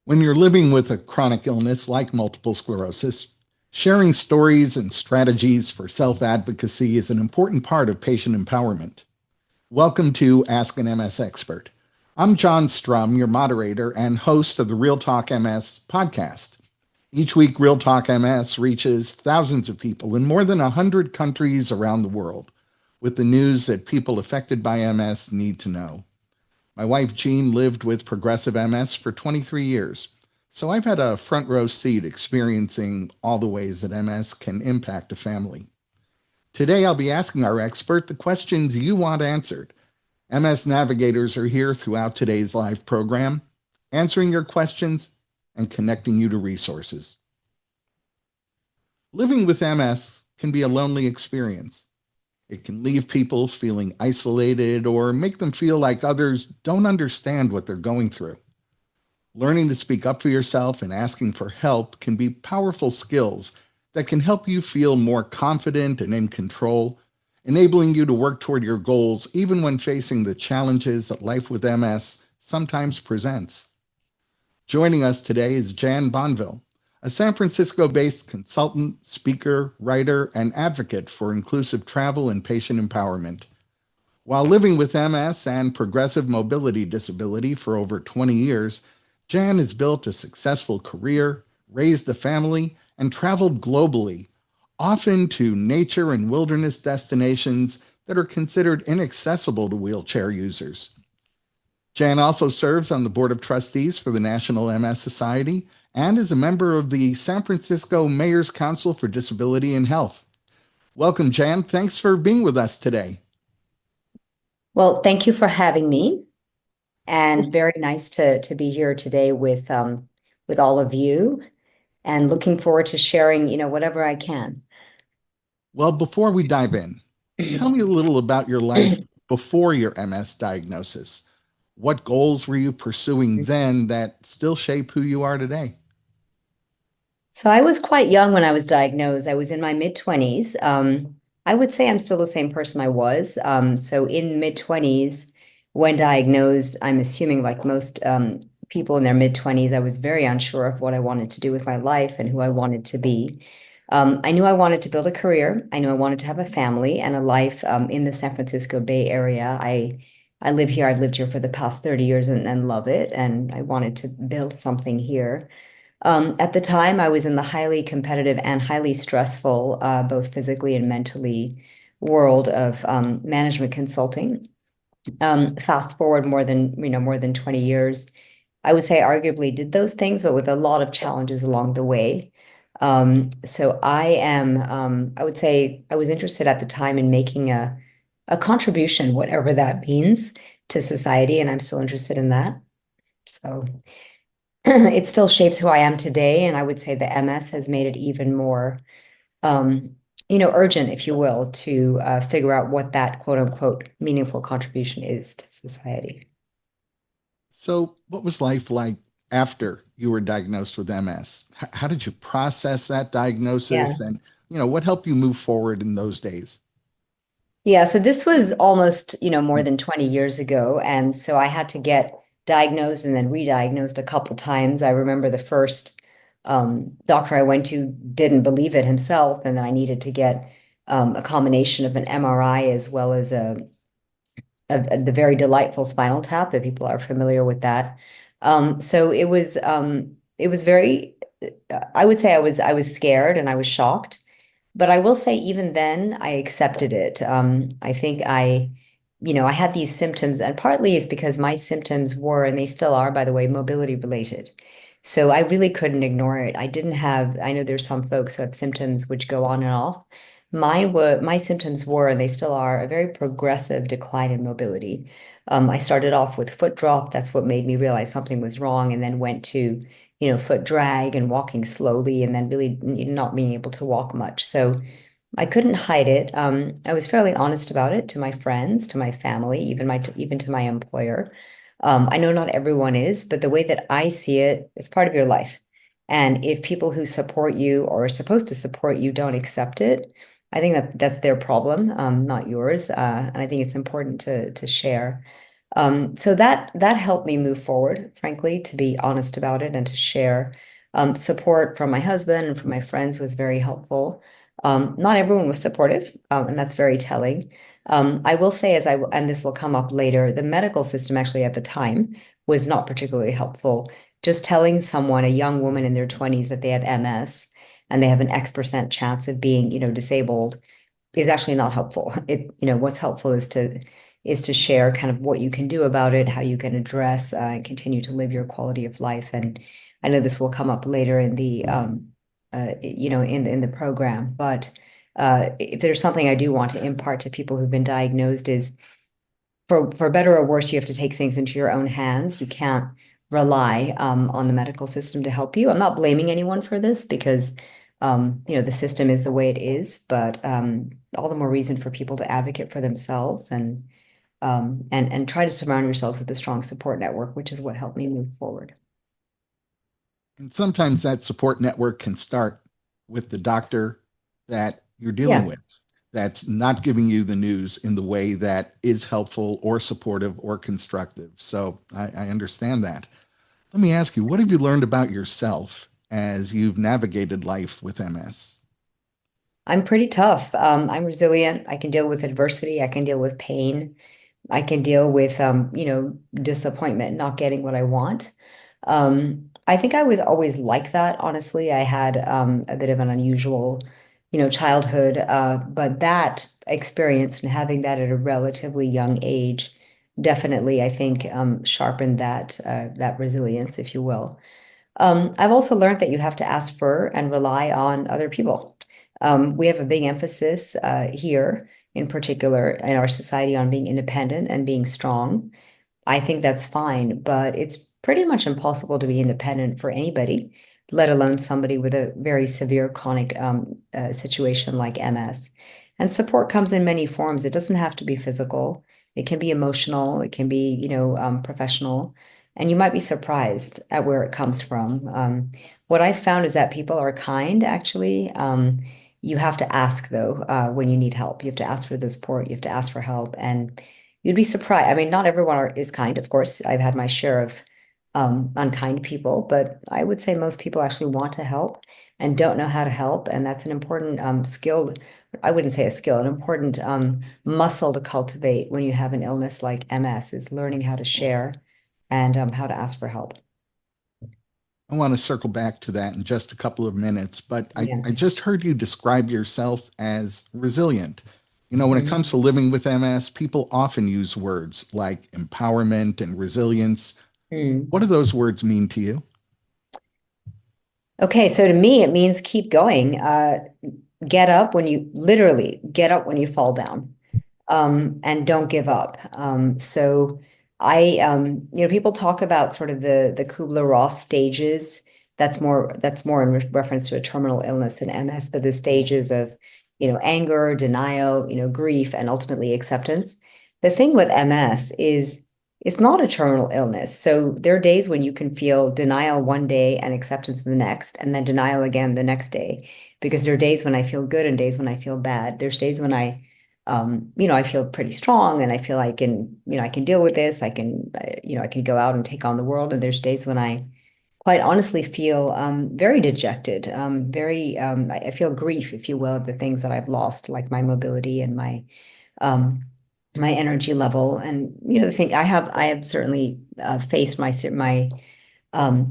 When you're living with a chronic illness like multiple sclerosis, sharing stories and strategies for self advocacy is an important part of patient empowerment. Welcome to Ask an MS Expert. I'm John Strum, your moderator and host of the Real Talk MS podcast. Each week, Real Talk MS reaches thousands of people in more than 100 countries around the world with the news that people affected by MS need to know. My wife Jean lived with progressive MS for 23 years, so I've had a front row seat experiencing all the ways that MS can impact a family. Today, I'll be asking our expert the questions you want answered. MS navigators are here throughout today's live program, answering your questions and connecting you to resources. Living with MS can be a lonely experience. It can leave people feeling isolated or make them feel like others don't understand what they're going through. Learning to speak up for yourself and asking for help can be powerful skills that can help you feel more confident and in control, enabling you to work toward your goals even when facing the challenges that life with MS sometimes presents. Joining us today is Jan Bonville, a San Francisco-based consultant, speaker, writer, and advocate for inclusive travel and patient empowerment. While living with MS and progressive mobility disability for over 20 years, Jan has built a successful career, raised a family, and traveled globally, often to nature and wilderness destinations that are considered inaccessible to wheelchair users. Jan also serves on the Board of Trustees for the National MS Society and is a member of the San Francisco Mayor's Council for Disability and Health. Welcome, Jan. Thanks for being with us today. Well, thank you for having me, and very nice to be here today with all of you, and looking forward to sharing, whatever I can. Well, before we dive in, tell me a little about your life before your MS diagnosis. What goals were you pursuing then that still shape who you are today? So I was quite young when I was diagnosed. I was in my mid-20s. I would say I'm still the same person I was. So in mid-20s, when diagnosed, I'm assuming like most people in their mid-20s, I was very unsure of what I wanted to do with my life and who I wanted to be. I knew I wanted to build a career. I knew I wanted to have a family and a life in the San Francisco Bay Area. I live here. I've lived here for the past 30 years and love it. And I wanted to build something here. At the time, I was in the highly competitive and highly stressful, both physically and mentally, world of management consulting. Fast forward more than 20 years, I would say arguably did those things, but with a lot of challenges along the way. So I would say I was interested at the time in making a contribution, whatever that means, to society, and I'm still interested in that. So it still shapes who I am today, and I would say the MS has made it even more, urgent, if you will, to figure out what that quote unquote meaningful contribution is to society. So, what was life like after you were diagnosed with MS? How did you process that Yeah. diagnosis and, what helped you move forward in those days? Yeah, so this was almost, more than 20 years ago. And so I had to get diagnosed and then re-diagnosed a couple times. I remember the first doctor I went to didn't believe it himself, and then I needed to get a combination of an MRI as well as the very delightful spinal tap, if people are familiar with that. So it was very, I would say I was scared and I was shocked. But I will say, even then, I accepted it. I think I had these symptoms, and partly it's because my symptoms were, and they still are, by the way, mobility related. So I really couldn't ignore it. I know there's some folks who have symptoms which go on and off. My symptoms were, and they still are, a very progressive decline in mobility. I started off with foot drop. That's what made me realize something was wrong, and then went to foot drag and walking slowly, and then really not being able to walk much. So I couldn't hide it. I was fairly honest about it to my friends, to my family, even to my employer. I know not everyone is, but the way that I see it, it's part of your life. And if people who support you or are supposed to support you don't accept it, I think that's their problem, not yours. And I think it's important to share. So that helped me move forward, frankly, to be honest about it and to share. Support from my husband and from my friends was very helpful. Not everyone was supportive, and that's very telling. I will say, and this will come up later, the medical system actually at the time was not particularly helpful. Just telling someone, a young woman in their 20s, that they have MS and they have an X% chance of being, disabled is actually not helpful. What's helpful is to share kind of what you can do about it, how you can address and continue to live your quality of life. And I know this will come up later in the in the program, but if there's something I do want to impart to people who've been diagnosed is for better or worse, you have to take things into your own hands. You can't rely on the medical system to help you. I'm not blaming anyone for this because the system is the way it is, but all the more reason for people to advocate for themselves and try to surround yourselves with a strong support network, which is what helped me move forward. And sometimes that support network can start with the doctor that you're dealing Yeah. with, that's not giving you the news in the way that is helpful or supportive or constructive. So I understand that. Let me ask you, what have you learned about yourself as you've navigated life with MS? I'm pretty tough. I'm resilient. I can deal with adversity. I can deal with pain. I can deal with disappointment, not getting what I want. I think I was always like that, honestly. I had a bit of an unusual, childhood, but that experience and having that at a relatively young age definitely, I think, sharpened that resilience, if you will. I've also learned that you have to ask for and rely on other people. We have a big emphasis here, in particular, in our society on being independent and being strong. I think that's fine, but it's pretty much impossible to be independent for anybody, let alone somebody with a very severe chronic situation like MS. And support comes in many forms. It doesn't have to be physical. It can be emotional. It can be, professional. And you might be surprised at where it comes from. What I've found is that people are kind, actually. You have to ask, though, when you need help. You have to ask for the support. You have to ask for help. And you'd be surprised. I mean, not everyone is kind, of course. I've had my share of unkind people, but I would say most people actually want to help and don't know how to help. And that's an important skill. I wouldn't say a skill, an important muscle to cultivate when you have an illness like MS is learning how to share and how to ask for help. I want to circle back to that in just a couple of minutes, but Yeah. I just heard you describe yourself as resilient. When it Mhm. comes to living with MS, people often use words like empowerment and resilience. Mm. What do those words mean to you? Okay, so to me, it means keep going. Get up when you literally get up when you fall down. And don't give up. So people talk about sort of the Kubler-Ross stages. That's more in reference to a terminal illness in MS, but the stages of, anger, denial, grief, and ultimately acceptance. The thing with MS is it's not a terminal illness. So there are days when you can feel denial one day and acceptance the next, and then denial again the next day. Because there are days when I feel good and days when I feel bad. There's days when I feel pretty strong and I feel I can deal with this. I can go out and take on the world. And there's days when I quite honestly feel very dejected, I feel grief, if you will, of the things that I've lost, like my mobility and um, my energy level. And the thing I have certainly faced my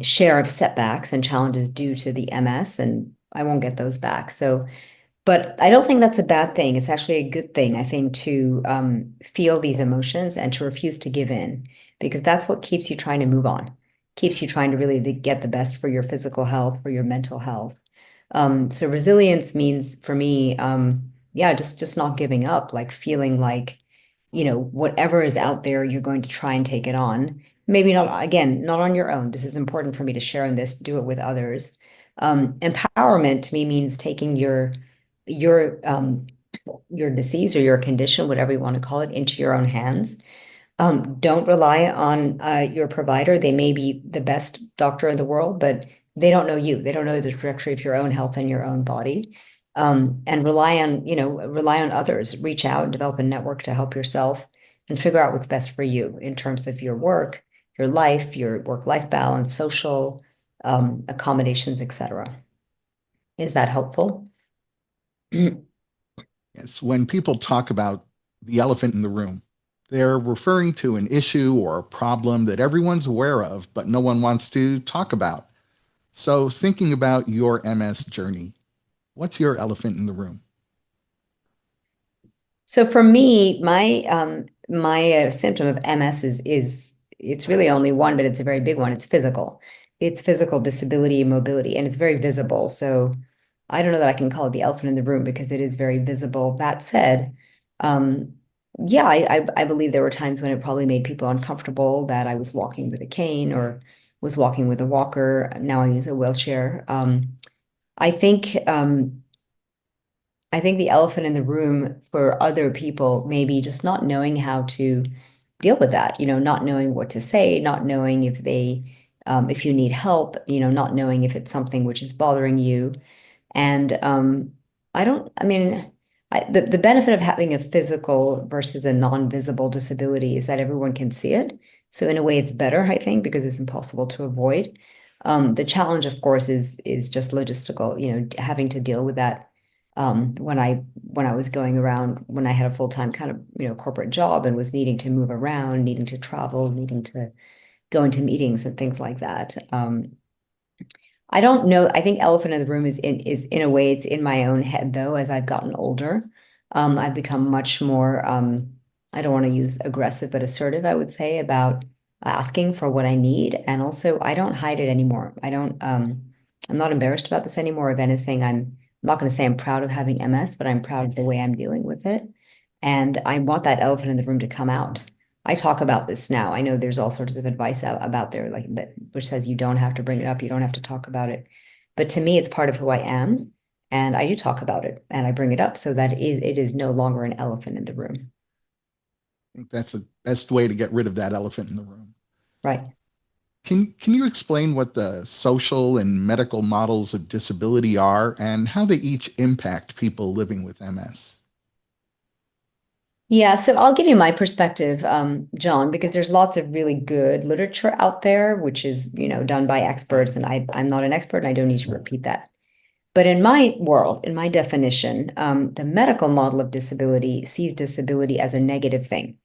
share of setbacks and challenges due to the MS, and I won't get those back. So but I don't think that's a bad thing. It's actually a good thing, I think, to feel these emotions and to refuse to give in, because that's what keeps you trying to move on, keeps you trying to really get the best for your physical health, for your mental health. So resilience means for me, yeah, just not giving up, like feeling like, whatever is out there, you're going to try and take it on. Maybe not, again, not on your own. This is important for me to share in this, do it with others. Empowerment to me means taking your your disease or your condition, whatever you want to call it, into your own hands. Don't rely on your provider. They may be the best doctor in the world, but they don't know you. They don't know the trajectory of your own health and your own body. And rely on others. Reach out and develop a network to help yourself and figure out what's best for you in terms of your work, your life, your work-life balance, social accommodations, etc. Is that helpful? Yes, when people talk about the elephant in the room, they're referring to an issue or a problem that everyone's aware of, but no one wants to talk about. So, thinking about your MS journey, what's your elephant in the room? So for me, my symptom of MS is it's really only one, but it's a very big one. It's physical. It's physical disability and mobility, and it's very visible. So I don't know that I can call it the elephant in the room because it is very visible. That said, um, yeah, I believe there were times when it probably made people uncomfortable that I was walking with a cane or was walking with a walker. Now I use a wheelchair. I think I think the elephant in the room for other people may be just not knowing how to deal with that, not knowing what to say, not knowing if you need help, not knowing if it's something which is bothering you. And I don't, I mean, the benefit of having a physical versus a non-visible disability is that everyone can see it. So in a way, it's better, I think, because it's impossible to avoid. The challenge, of course, is just logistical, having to deal with that when I was going around when I had a full-time kind of corporate job and was needing to move around, needing to travel, needing to go into meetings and things like that. I don't know. I think elephant in the room is in a way it's in my own head though. As I've gotten older, I've become much more. I don't want to use aggressive, but assertive. I would say about asking for what I need, and also I don't hide it anymore. I don't. I'm not embarrassed about this anymore. If anything, I'm not going to say I'm proud of having MS, but I'm proud of the way I'm dealing with it, and I want that elephant in the room to come out. I talk about this now. I know there's all sorts of advice out about there, like that, which says you don't have to bring it up, you don't have to talk about it. But to me, it's part of who I am, and I do talk about it and I bring it up so that it is no longer an elephant in the room. I think that's the best way to get rid of that elephant in the room. Right. Can you explain what the social and medical models of disability are and how they each impact people living with MS? Yeah, so I'll give you my perspective, John, because there's lots of really good literature out there, which is, done by experts, and I'm not an expert, and I don't need to repeat that. But in my world, in my definition, the medical model of disability sees disability as a negative thing.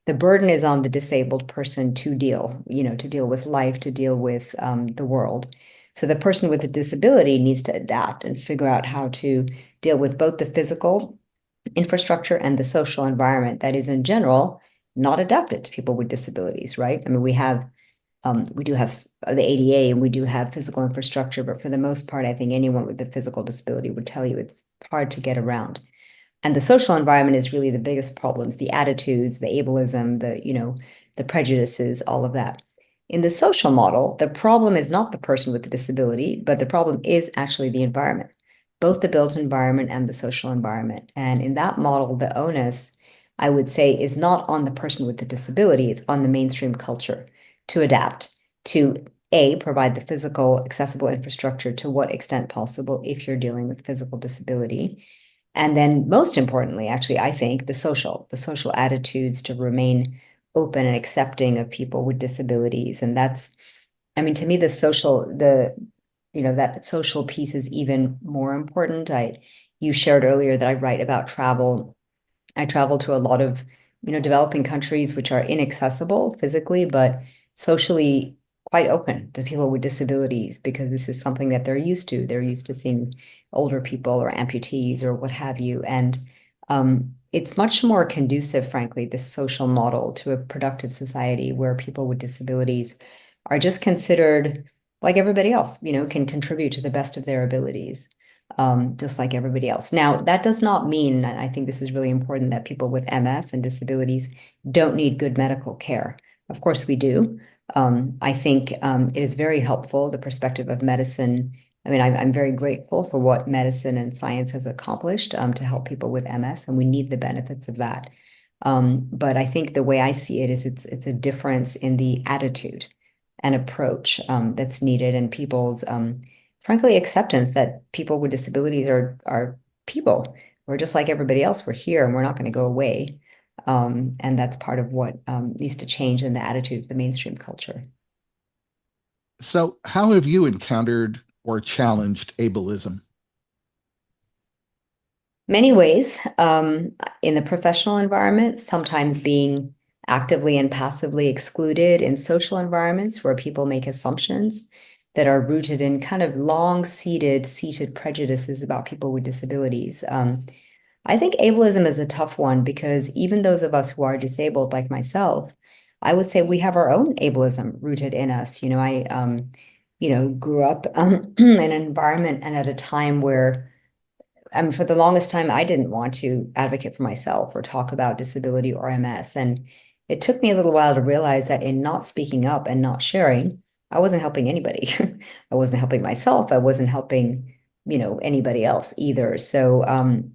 The burden is on the disabled person to deal with life, to deal with the world. So the person with a disability needs to adapt and figure out how to deal with both the physical infrastructure and the social environment that is in general not adapted to people with disabilities, right? I mean, we do have the ADA and we do have physical infrastructure, but for the most part, I think anyone with a physical disability would tell you it's hard to get around. And the social environment is really the biggest problems, the attitudes, the ableism, the prejudices, all of that. In the social model, the problem is not the person with the disability, but the problem is actually the environment, both the built environment and the social environment. And in that model, the onus, I would say, is not on the person with the disability, it's on the mainstream culture to adapt, to A, provide the physical accessible infrastructure to what extent possible if you're dealing with physical disability. And then most importantly, actually, I think the social attitudes to remain open and accepting of people with disabilities. And that's, I mean, to me, that social piece is even more important. You shared earlier that I write about travel. I travel to a lot of, developing countries which are inaccessible physically, but socially quite open to people with disabilities because this is something that they're used to. They're used to seeing older people or amputees or what have you. And it's much more conducive, frankly, this social model to a productive society where people with disabilities are just considered like everybody else, can contribute to the best of their abilities just like everybody else. Now, that does not mean, and I think this is really important, that people with MS and disabilities don't need good medical care. Of course, we do. I think it is very helpful, the perspective of medicine. I mean, I'm very grateful for what medicine and science has accomplished to help people with MS, and we need the benefits of that. But I think the way I see it is it's a difference in the attitude and approach that's needed in people's frankly, acceptance that people with disabilities are people. We're just like everybody else. We're here and we're not going to go away. And that's part of what needs to change in the attitude of the mainstream culture. So, how have you encountered or challenged ableism? Many ways, in the professional environment, sometimes being actively and passively excluded in social environments where people make assumptions that are rooted in kind of seated prejudices about people with disabilities. I think ableism is a tough one because even those of us who are disabled, like myself, I would say we have our own ableism rooted in us. I grew up in an environment and at a time where for the longest time, I didn't want to advocate for myself or talk about disability or MS. And it took me a little while to realize that in not speaking up and not sharing, I wasn't helping anybody. I wasn't helping myself. I wasn't helping, anybody else either. So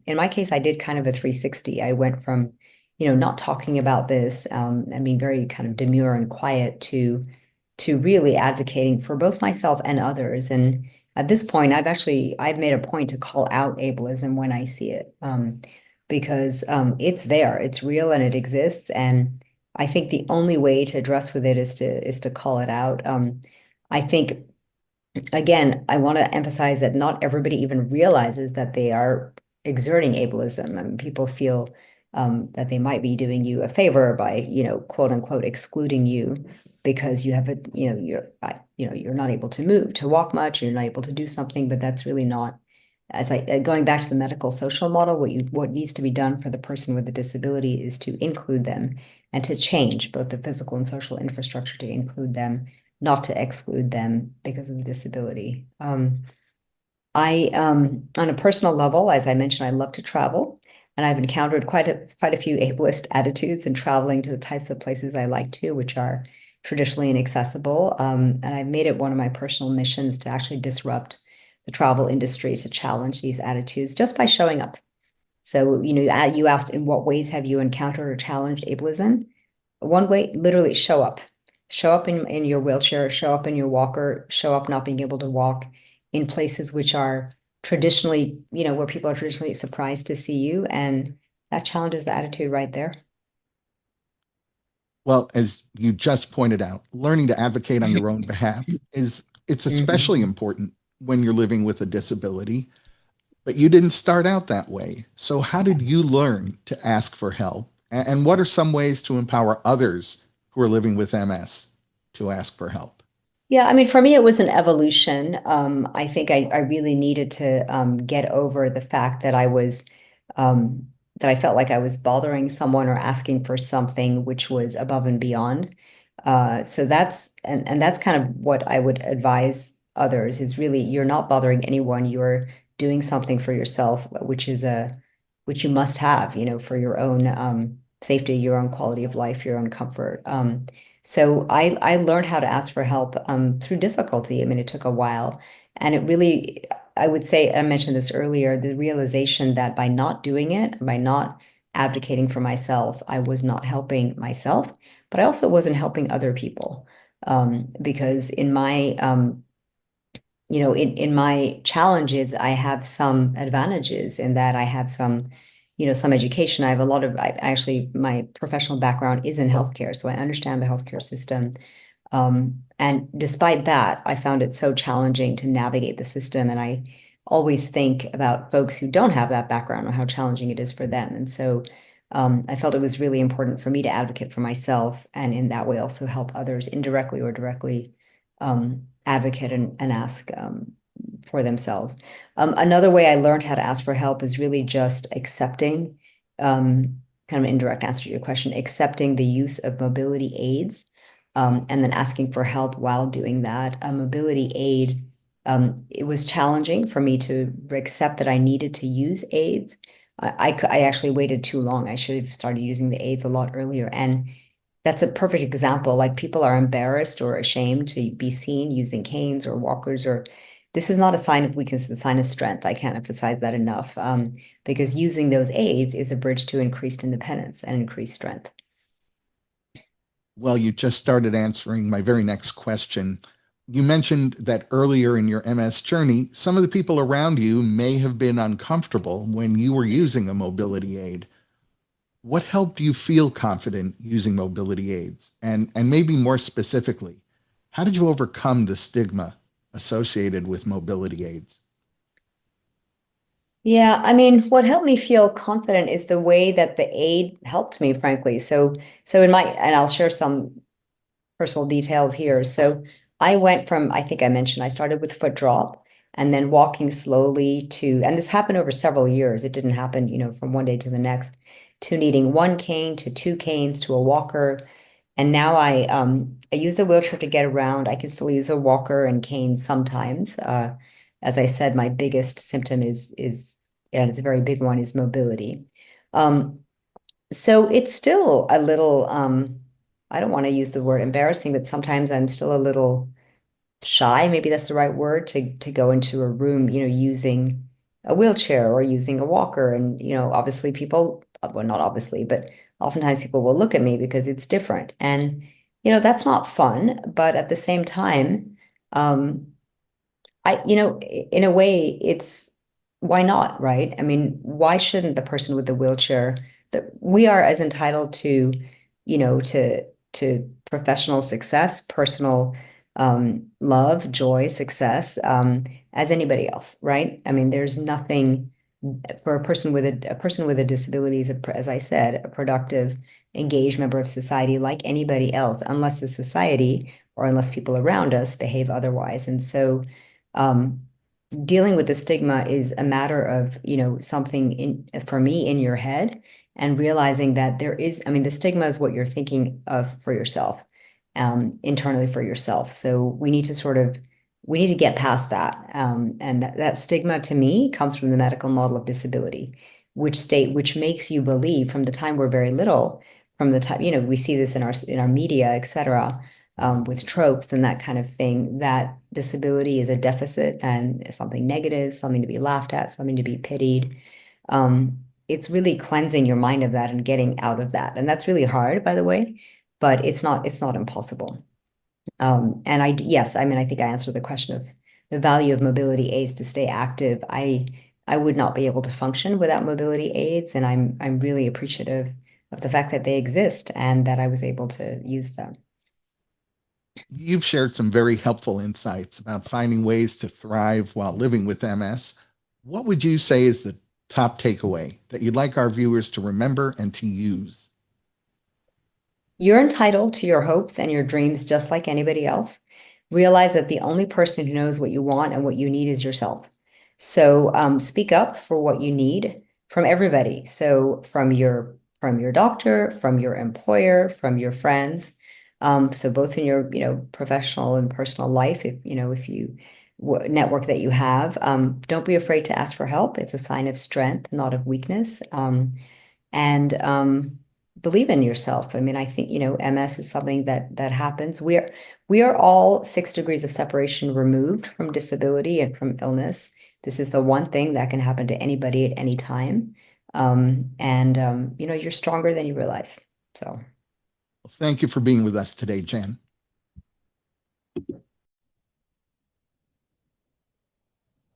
in my case, I did kind of a 360. I went from, not talking about this and being very kind of demure and quiet to really advocating for both myself and others. And at this point, I've made a point to call out ableism when I see it, because it's there, it's real, and it exists. And I think the only way to address with it is to call it out. I think again, I want to emphasize that not everybody even realizes that they are exerting ableism. I mean, people feel that they might be doing you a favor by, quote unquote, excluding you because you have you're not able to move, to walk much, you're not able to do something, but that's really not. Going back to the medical social model, what needs to be done for the person with a disability is to include them and to change both the physical and social infrastructure to include them, not to exclude them because of the disability. On a personal level, as I mentioned, I love to travel, and I've encountered quite a few ableist attitudes in traveling to the types of places I like to, which are traditionally inaccessible. And I've made it one of my personal missions to actually disrupt the travel industry to challenge these attitudes just by showing up. So, you asked, in what ways have you encountered or challenged ableism? One way, literally show up. Show up in your wheelchair, show up in your walker, show up not being able to walk in places which are traditionally, where people are traditionally surprised to see you. And that challenges the attitude right there. Well, as you just pointed out, learning to advocate on your own behalf is it's especially Mhm. important when you're living with a disability, but you didn't start out that way. So how did you learn to ask for help? And what are some ways to empower others who are living with MS to ask for help? Yeah, I mean, for me, it was an evolution. I think I really needed to get over the fact that I felt like I was bothering someone or asking for something which was above and beyond. So and that's kind of what I would advise others is really you're not bothering anyone. You're doing something for yourself, which you must have, for your own safety, your own quality of life, your own comfort. So I learned how to ask for help through difficulty. I mean, it took a while, and it really, I would say, I mentioned this earlier, the realization that by not doing it, by not advocating for myself, I was not helping myself, but I also wasn't helping other people. Because in my challenges, I have some advantages in that I have some education. I have a lot of, my professional background is in healthcare, so I understand the healthcare system. And despite that, I found it so challenging to navigate the system. And I always think about folks who don't have that background and how challenging it is for them. And so I felt it was really important for me to advocate for myself and in that way also help others indirectly or directly advocate and ask for themselves. Another way I learned how to ask for help is really just accepting, kind of an indirect answer to your question, accepting the use of mobility aids, and then asking for help while doing that. A mobility aid, it was challenging for me to accept that I needed to use aids. I actually waited too long. I should have started using the aids a lot earlier. And that's a perfect example. Like people are embarrassed or ashamed to be seen using canes or walkers, or this is not a sign of weakness, it's a sign of strength. I can't emphasize that enough, because using those aids is a bridge to increased independence and increased strength. Well, you just started answering my very next question. You mentioned that earlier in your MS journey, some of the people around you may have been uncomfortable when you were using a mobility aid. What helped you feel confident using mobility aids? And maybe more specifically, how did you overcome the stigma associated with mobility aids? Yeah, I mean, what helped me feel confident is the way that the aid helped me, frankly. So in my, and I'll share some personal details here. So I went from, I think I mentioned, I started with foot drop and then walking slowly to, and this happened over several years. It didn't happen, from one day to the next, to needing one cane to two canes to a walker. And now I use a wheelchair to get around. I can still use a walker and cane sometimes. As I said, my biggest symptom is, and it's a very big one, is mobility. Um, so it's still a little, I don't want to use the word embarrassing, but sometimes I'm still a little shy, maybe that's the right word, to go into a room, using a wheelchair or using a walker. And, obviously people, well, not obviously, but oftentimes people will look at me because it's different. And, that's not fun, but at the same time, um, in a way, it's why not, right? I mean, why shouldn't the person with the wheelchair that we are as entitled to, to professional success, personal love, joy, success, as anybody else, right? I mean, there's nothing for a person with a disability is, as I said, a productive, engaged member of society like anybody else, unless the society or unless people around us behave otherwise. And so, um, dealing with the stigma is a matter of, something for me in your head and realizing that there is, I mean, the stigma is what you're thinking of for yourself, internally for yourself. So we need to get past that. And that stigma to me comes from the medical model of disability, which makes you believe from the time we're very little, from the time, we see this in our media, et cetera, with tropes and that kind of thing, that disability is a deficit and something negative, something to be laughed at, something to be pitied. It's really cleansing your mind of that and getting out of that. And that's really hard, by the way, but it's not impossible. Yes, I mean, I think I answered the question of the value of mobility aids to stay active. I would not be able to function without mobility aids, and I'm really appreciative of the fact that they exist and that I was able to use them. You've shared some very helpful insights about finding ways to thrive while living with MS. What would you say is the top takeaway that you'd like our viewers to remember and to use? You're entitled to your hopes and your dreams just like anybody else. Realize that the only person who knows what you want and what you need is yourself. So speak up for what you need from everybody. So from your doctor, from your employer, from your friends. So both in your professional and personal life, if you network that you have, don't be afraid to ask for help. It's a sign of strength, not of weakness. And believe in yourself. I mean, I think, MS is something that happens. We are all 6 degrees of separation removed from disability and from illness. This is the one thing that can happen to anybody at any time. And you're stronger than you realize. So Well, thank you for being with us today, Jan.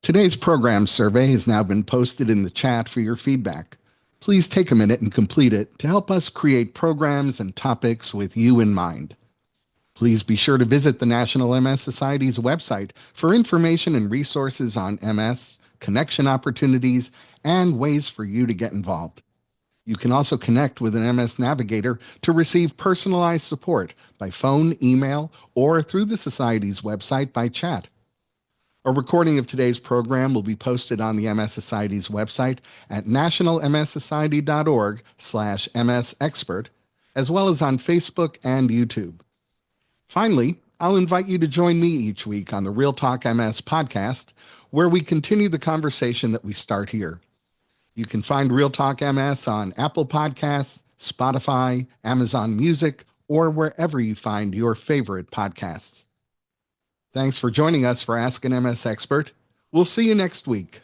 Today's program survey has now been posted in the chat for your feedback. Please take a minute and complete it to help us create programs and topics with you in mind. Please be sure to visit the National MS Society's website for information and resources on MS, connection opportunities, and ways for you to get involved. You can also connect with an MS navigator to receive personalized support by phone, email, or through the Society's website by chat. A recording of today's program will be posted on the MS Society's website at nationalmssociety.org/msexpert, as well as on Facebook and YouTube. Finally, I'll invite you to join me each week on the Real Talk MS podcast, where we continue the conversation that we start here. You can find Real Talk MS on Apple Podcasts, Spotify, Amazon Music, or wherever you find your favorite podcasts. Thanks for joining us for Ask an MS Expert. We'll see you next week.